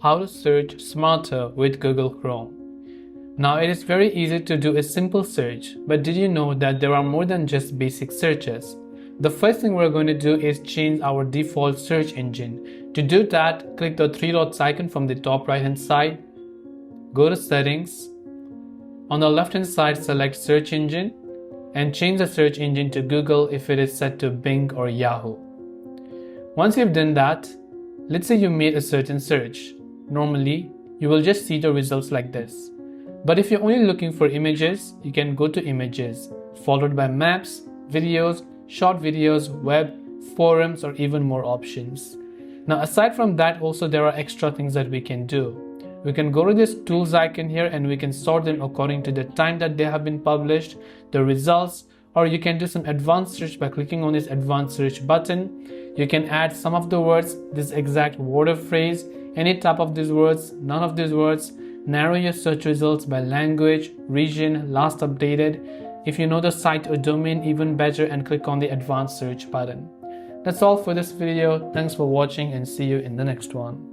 how to search smarter with Google Chrome. Now it is very easy to do a simple search, but did you know that there are more than just basic searches? The first thing we're going to do is change our default search engine. To do that, click the three dots icon from the top right hand side, go to settings. On the left hand side, select search engine and change the search engine to Google if it is set to Bing or Yahoo. Once you've done that, let's say you made a certain search. Normally, you will just see the results like this. But if you're only looking for images, you can go to images, followed by maps, videos, short videos, web, forums, or even more options. Now aside from that, also there are extra things that we can do. We can go to this tools icon here and we can sort them according to the time that they have been published, the results, or you can do some advanced search by clicking on this advanced search button. You can add some of the words, this exact word or phrase, any type of these words, none of these words. Narrow your search results by language, region, last updated. If you know the site or domain, even better, and click on the advanced search button. That's all for this video. Thanks for watching and see you in the next one.